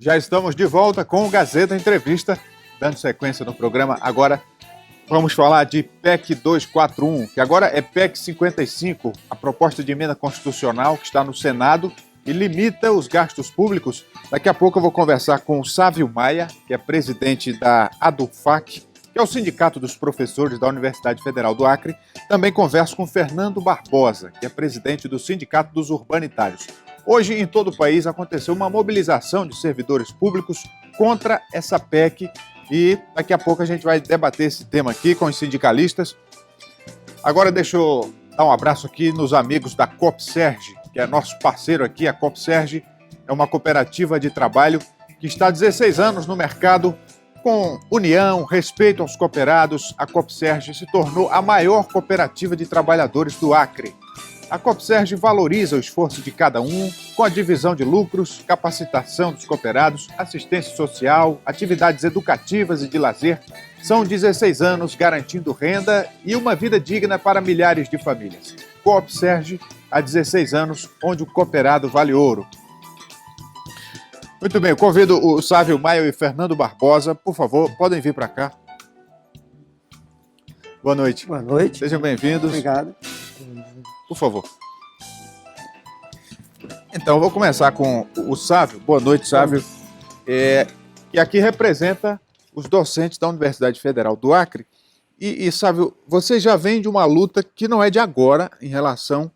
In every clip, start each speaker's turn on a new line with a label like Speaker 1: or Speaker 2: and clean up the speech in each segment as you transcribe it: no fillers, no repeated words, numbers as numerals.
Speaker 1: Já estamos de volta com o Gazeta Entrevista, dando sequência no programa. Agora vamos falar de PEC 241, que agora é PEC 55, a proposta de emenda constitucional que está no Senado e limita os gastos públicos. Daqui a pouco eu vou conversar com o Sávio Maia, que é presidente da ADUFAC, que é o Sindicato dos Professores da Universidade Federal do Acre. Também converso com Fernando Barbosa, que é presidente do Sindicato dos Urbanitários. Hoje, em todo o país, aconteceu uma mobilização de servidores públicos contra essa PEC e daqui a pouco a gente vai debater esse tema aqui com os sindicalistas. Agora deixa eu dar um abraço aqui nos amigos da Copserge, que é nosso parceiro aqui. A Copserge é uma cooperativa de trabalho que está há 16 anos no mercado. Com união, respeito aos cooperados, a Copserge se tornou a maior cooperativa de trabalhadores do Acre. A Copserge valoriza o esforço de cada um, com a divisão de lucros, capacitação dos cooperados, assistência social, atividades educativas e de lazer. São 16 anos garantindo renda e uma vida digna para milhares de famílias. Copserge, há 16 anos, onde o cooperado vale ouro. Muito bem, eu convido o Sávio Maia e o Fernando Barbosa, por favor, podem vir para cá. Boa noite.
Speaker 2: Boa noite.
Speaker 1: Sejam bem-vindos.
Speaker 2: Obrigado.
Speaker 1: Por favor. Então, eu vou começar com o Sávio. Boa noite, Sávio. Que aqui representa os docentes da Universidade Federal do Acre. E Sávio, você já vem de uma luta que não é de agora em relação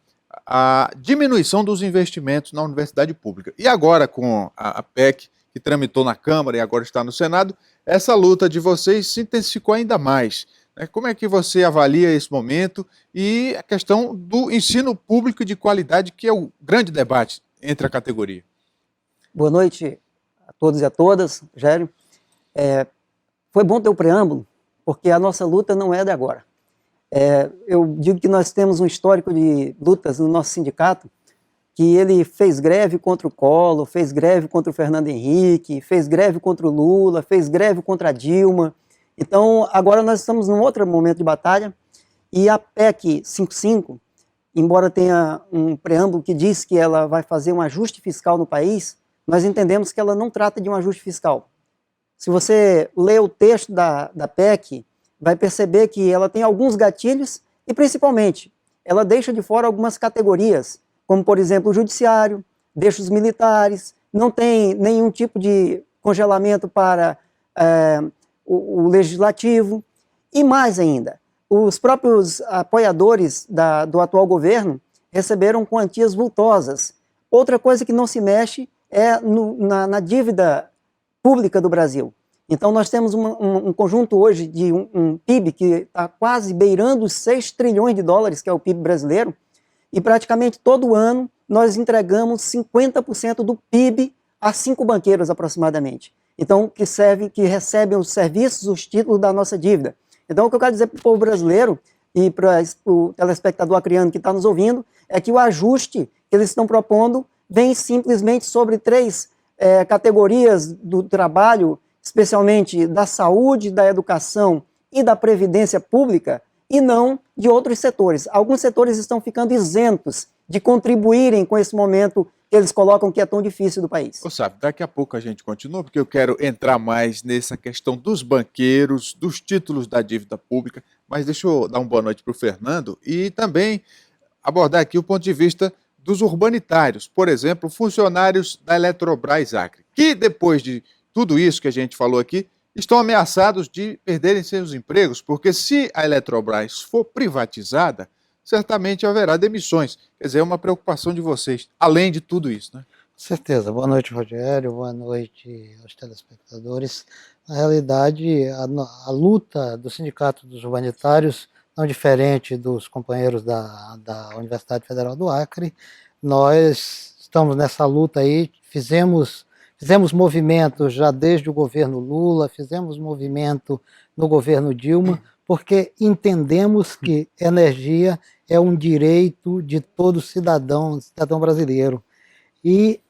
Speaker 1: à diminuição dos investimentos na universidade pública. E agora, com a PEC, que tramitou na Câmara e agora está no Senado, essa luta de vocês se intensificou ainda mais. Como é que você avalia esse momento e a questão do ensino público de qualidade, que é o grande debate entre a categoria?
Speaker 2: Boa noite a todos e a todas, Rogério. Foi bom ter o preâmbulo, porque a nossa luta não é de agora. Eu digo que nós temos um histórico de lutas no nosso sindicato, que ele fez greve contra o Collor, fez greve contra o Fernando Henrique, fez greve contra o Lula, fez greve contra a Dilma. Então, agora nós estamos num outro momento de batalha e a PEC 55, embora tenha um preâmbulo que diz que ela vai fazer um ajuste fiscal no país, nós entendemos que ela não trata de um ajuste fiscal. Se você lê o texto da PEC, vai perceber que ela tem alguns gatilhos e, principalmente, ela deixa de fora algumas categorias, como, por exemplo, o judiciário, deixa os militares, não tem nenhum tipo de congelamento para o legislativo, e mais ainda, os próprios apoiadores do atual governo receberam quantias vultosas. Outra coisa que não se mexe é na dívida pública do Brasil. Então nós temos um conjunto hoje de um PIB que está quase beirando os 6 trilhões de dólares, que é o PIB brasileiro, e praticamente todo ano nós entregamos 50% do PIB a 5 banqueiros aproximadamente. Então, que recebem os serviços, os títulos da nossa dívida. Então, o que eu quero dizer para o povo brasileiro e para o telespectador acreano que está nos ouvindo, é que o ajuste que eles estão propondo vem simplesmente sobre 3 categorias do trabalho, especialmente da saúde, da educação e da previdência pública, e não de outros setores. Alguns setores estão ficando isentos de contribuírem com esse momento que eles colocam que é tão difícil do país.
Speaker 1: Sabe, daqui a pouco a gente continua, porque eu quero entrar mais nessa questão dos banqueiros, dos títulos da dívida pública, mas deixa eu dar uma boa noite para o Fernando e também abordar aqui o ponto de vista dos urbanitários, por exemplo, funcionários da Eletrobras Acre, que depois de tudo isso que a gente falou aqui, estão ameaçados de perderem seus empregos, porque se a Eletrobras for privatizada, certamente haverá demissões. Quer dizer, é uma preocupação de vocês, além de tudo isso, né?
Speaker 3: Com certeza. Boa noite, Rogério. Boa noite aos telespectadores. Na realidade, a luta do Sindicato dos Urbanitários, não diferente dos companheiros da Universidade Federal do Acre, nós estamos nessa luta aí, fizemos movimento já desde o governo Lula, fizemos movimento no governo Dilma, porque entendemos que energia é um direito de todo cidadão brasileiro. E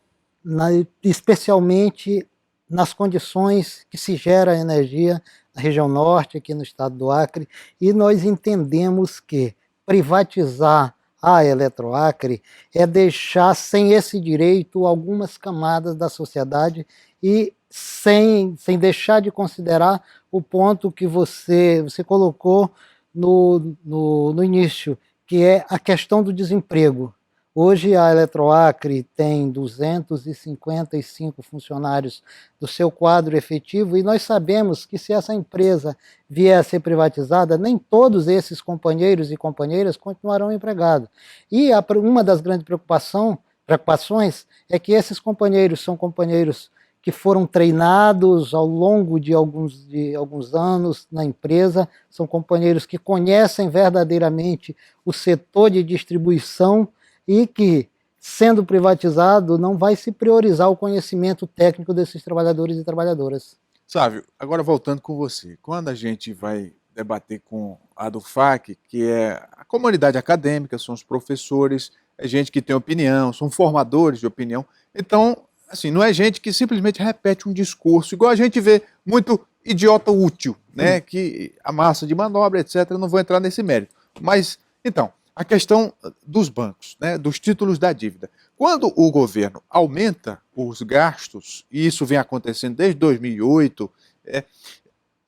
Speaker 3: especialmente nas condições que se gera a energia na região norte, aqui no estado do Acre, e nós entendemos que privatizar a Eletroacre é deixar sem esse direito algumas camadas da sociedade e sem deixar de considerar o ponto que você colocou no início, que é a questão do desemprego. Hoje a Eletroacre tem 255 funcionários do seu quadro efetivo e nós sabemos que se essa empresa vier a ser privatizada, nem todos esses companheiros e companheiras continuarão empregados. E uma das grandes preocupações é que esses companheiros são companheiros que foram treinados ao longo de alguns anos na empresa, são companheiros que conhecem verdadeiramente o setor de distribuição e que, sendo privatizado, não vai se priorizar o conhecimento técnico desses trabalhadores e trabalhadoras.
Speaker 1: Sávio, agora voltando com você, quando a gente vai debater com a DUFAC, que é a comunidade acadêmica, são os professores, é gente que tem opinião, são formadores de opinião, então, assim, não é gente que simplesmente repete um discurso, igual a gente vê muito idiota útil, né, que a massa de manobra, etc., não vou entrar nesse mérito. Mas, então, a questão dos bancos, né, dos títulos da dívida. Quando o governo aumenta os gastos, e isso vem acontecendo desde 2008,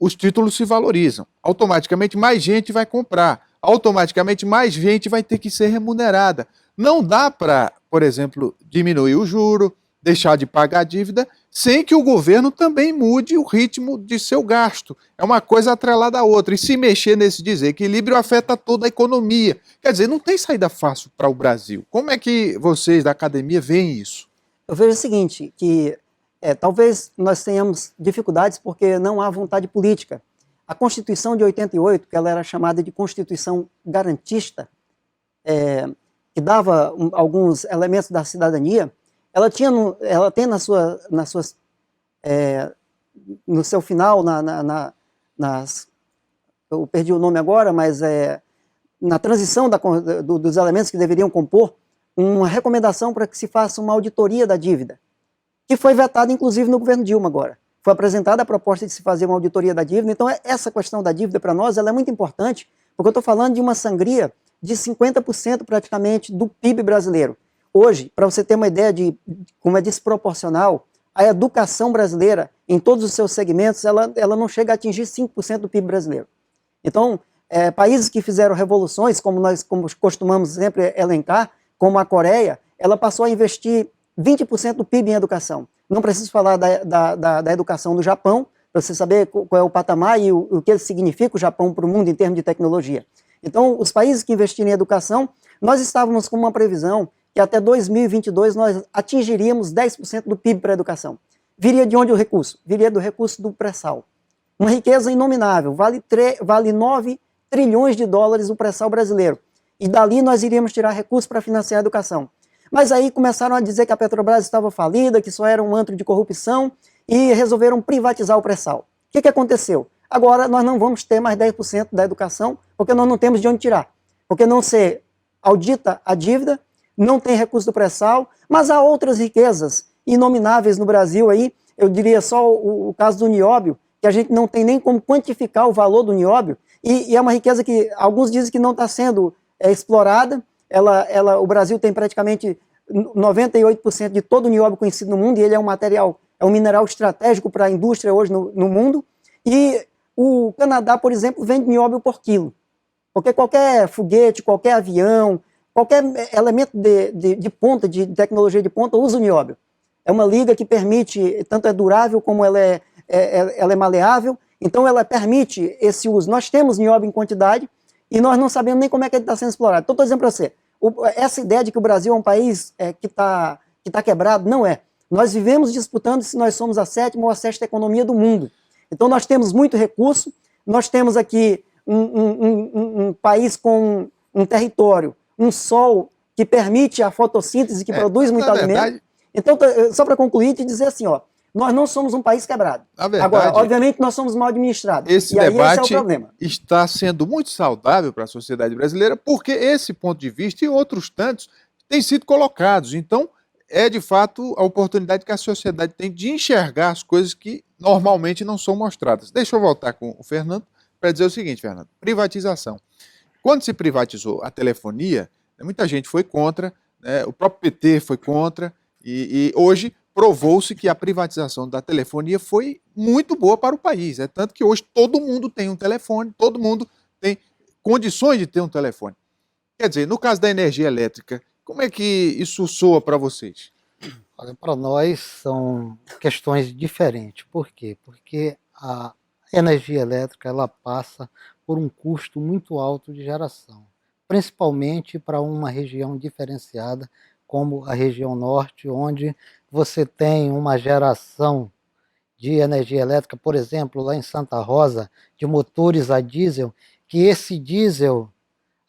Speaker 1: os títulos se valorizam. Automaticamente mais gente vai comprar. Automaticamente mais gente vai ter que ser remunerada. Não dá para, por exemplo, diminuir o juro, deixar de pagar a dívida, sem que o governo também mude o ritmo de seu gasto. É uma coisa atrelada à outra. E se mexer nesse desequilíbrio afeta toda a economia. Quer dizer, não tem saída fácil para o Brasil. Como é que vocês da academia veem isso?
Speaker 2: Eu vejo o seguinte, que talvez nós tenhamos dificuldades porque não há vontade política. A Constituição de 88, que ela era chamada de Constituição garantista, que dava alguns elementos da cidadania, ela tem no seu final, eu perdi o nome agora, mas na transição dos elementos que deveriam compor, uma recomendação para que se faça uma auditoria da dívida, que foi vetada inclusive no governo Dilma agora. Foi apresentada a proposta de se fazer uma auditoria da dívida, então essa questão da dívida para nós ela é muito importante, porque eu estou falando de uma sangria de 50% praticamente do PIB brasileiro. Hoje, para você ter uma ideia de como é desproporcional, a educação brasileira, em todos os seus segmentos, ela não chega a atingir 5% do PIB brasileiro. Então, países que fizeram revoluções, como nós costumamos sempre elencar, como a Coreia, ela passou a investir 20% do PIB em educação. Não preciso falar da educação do Japão, para você saber qual é o patamar e o que significa o Japão para o mundo em termos de tecnologia. Então, os países que investiram em educação, nós estávamos com uma previsão que até 2022 nós atingiríamos 10% do PIB para a educação. Viria de onde o recurso? Viria do recurso do pré-sal. Uma riqueza inominável, vale 9 trilhões de dólares o pré-sal brasileiro. E dali nós iríamos tirar recursos para financiar a educação. Mas aí começaram a dizer que a Petrobras estava falida, que só era um antro de corrupção, e resolveram privatizar o pré-sal. O que aconteceu? Agora nós não vamos ter mais 10% da educação, porque nós não temos de onde tirar. Porque não se audita a dívida, não tem recurso do pré-sal, mas há outras riquezas inomináveis no Brasil aí, eu diria só o caso do nióbio, que a gente não tem nem como quantificar o valor do nióbio, e é uma riqueza que alguns dizem que não está sendo explorada. O Brasil tem praticamente 98% de todo o nióbio conhecido no mundo, e ele é um mineral estratégico para a indústria hoje no mundo, e o Canadá, por exemplo, vende nióbio por quilo, porque qualquer foguete, qualquer avião, qualquer elemento de ponta, de tecnologia de ponta, usa o nióbio. É uma liga que permite, tanto é durável como ela é maleável, então ela permite esse uso. Nós temos nióbio em quantidade e nós não sabemos nem como é que ele está sendo explorado. Então, estou dizendo para você, essa ideia de que o Brasil é um país que tá quebrado, não é. Nós vivemos disputando se nós somos a 7ª ou a 6ª economia do mundo. Então, nós temos muito recurso, nós temos aqui um país com um território, um sol que permite a fotossíntese, que produz muito alimento. Então, só para concluir, te dizer assim, ó, nós não somos um país quebrado. Agora, obviamente, nós somos mal administrados.
Speaker 1: Esse debate esse é o problema. Está sendo muito saudável para a sociedade brasileira, porque esse ponto de vista e outros tantos têm sido colocados. Então, é de fato a oportunidade que a sociedade tem de enxergar as coisas que normalmente não são mostradas. Deixa eu voltar com o Fernando para dizer o seguinte, Fernando, privatização. Quando se privatizou a telefonia, muita gente foi contra, né, o próprio PT foi contra, e hoje provou-se que a privatização da telefonia foi muito boa para o país. É tanto que hoje todo mundo tem um telefone, todo mundo tem condições de ter um telefone. Quer dizer, no caso da energia elétrica, como é que isso soa para vocês?
Speaker 3: Olha, para nós são questões diferentes. Por quê? Porque a energia elétrica ela passa por um custo muito alto de geração, principalmente para uma região diferenciada como a região norte, onde você tem uma geração de energia elétrica, por exemplo, lá em Santa Rosa, de motores a diesel, que esse diesel,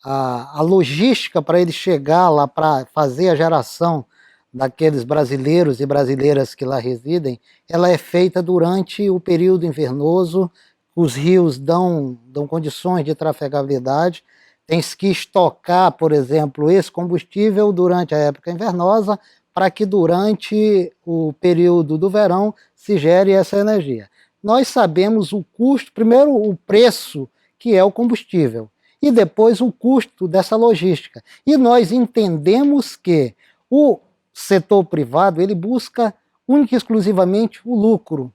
Speaker 3: a logística para ele chegar lá para fazer a geração daqueles brasileiros e brasileiras que lá residem, ela é feita durante o período invernoso, os rios dão condições de trafegabilidade, tem que estocar, por exemplo, esse combustível durante a época invernosa, para que durante o período do verão se gere essa energia. Nós sabemos o custo, primeiro o preço, que é o combustível, e depois o custo dessa logística. E nós entendemos que o setor privado ele busca única e exclusivamente o lucro.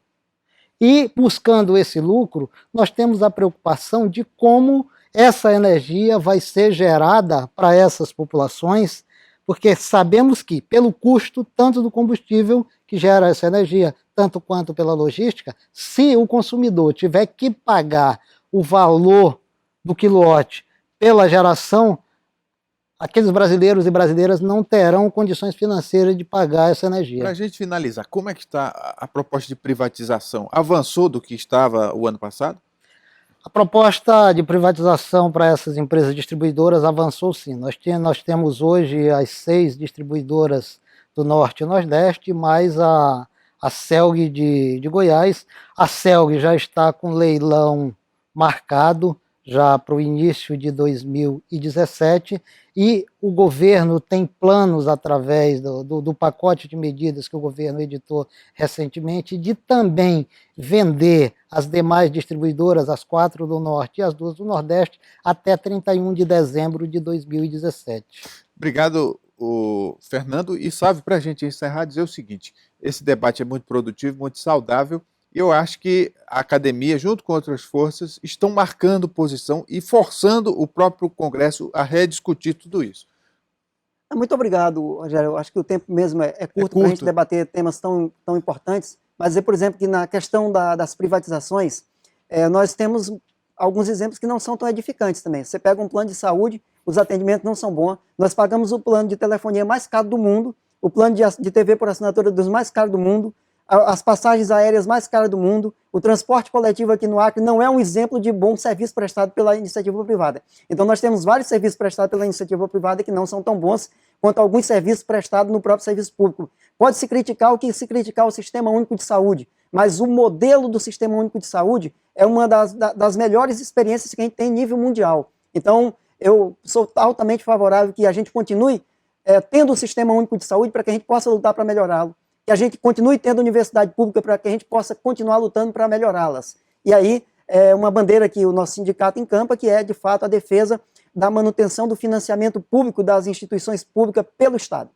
Speaker 3: E buscando esse lucro, nós temos a preocupação de como essa energia vai ser gerada para essas populações, porque sabemos que, pelo custo tanto do combustível que gera essa energia, tanto quanto pela logística, se o consumidor tiver que pagar o valor do quilowatt pela geração, aqueles brasileiros e brasileiras não terão condições financeiras de pagar essa energia.
Speaker 1: Para a gente finalizar, como é que está a proposta de privatização? Avançou do que estava o ano passado?
Speaker 3: A proposta de privatização para essas empresas distribuidoras avançou sim. Nós temos hoje as 6 distribuidoras do Norte e Nordeste, mais a CELG de Goiás. A CELG já está com leilão marcado já para o início de 2017 e o governo tem planos através do pacote de medidas que o governo editou recentemente de também vender as demais distribuidoras, as 4 do Norte e as 2 do Nordeste, até 31 de dezembro de 2017.
Speaker 1: Obrigado, Fernando. E sabe, para a gente encerrar, dizer o seguinte, esse debate é muito produtivo, muito saudável, e eu acho que a academia, junto com outras forças, estão marcando posição e forçando o próprio Congresso a rediscutir tudo isso.
Speaker 2: Muito obrigado, Rogério. Eu acho que o tempo mesmo é curto para a gente debater temas tão importantes, mas dizer, por exemplo, que na questão das privatizações, nós temos alguns exemplos que não são tão edificantes também. Você pega um plano de saúde, os atendimentos não são bons, nós pagamos o plano de telefonia mais caro do mundo, o plano de TV por assinatura dos mais caros do mundo, as passagens aéreas mais caras do mundo, o transporte coletivo aqui no Acre não é um exemplo de bom serviço prestado pela iniciativa privada. Então nós temos vários serviços prestados pela iniciativa privada que não são tão bons quanto alguns serviços prestados no próprio serviço público. Pode-se criticar o que se criticar o Sistema Único de Saúde, mas o modelo do Sistema Único de Saúde é uma das melhores experiências que a gente tem em nível mundial. Então eu sou altamente favorável que a gente continue tendo um Sistema Único de Saúde para que a gente possa lutar para melhorá-lo, que a gente continue tendo universidade pública para que a gente possa continuar lutando para melhorá-las. E aí, é uma bandeira que o nosso sindicato encampa, que é, de fato, a defesa da manutenção do financiamento público das instituições públicas pelo Estado.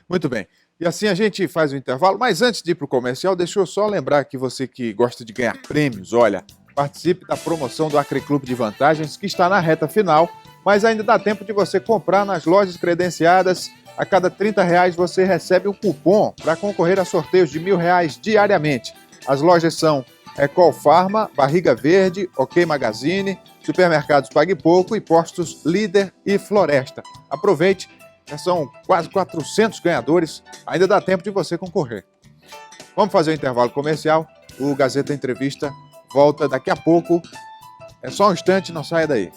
Speaker 1: Muito bem. E assim a gente faz o intervalo, mas antes de ir para o comercial, deixa eu só lembrar que você que gosta de ganhar prêmios, olha, participe da promoção do Acre Clube de Vantagens, que está na reta final, mas ainda dá tempo de você comprar nas lojas credenciadas. A cada R$30 você recebe um cupom para concorrer a sorteios de R$1.000 diariamente. As lojas são Ecol Farma, Barriga Verde, OK Magazine, Supermercados Pague Pouco e Postos Líder e Floresta. Aproveite, já são quase 400 ganhadores, ainda dá tempo de você concorrer. Vamos fazer o intervalo comercial, o Gazeta Entrevista volta daqui a pouco. É só um instante, não saia daí.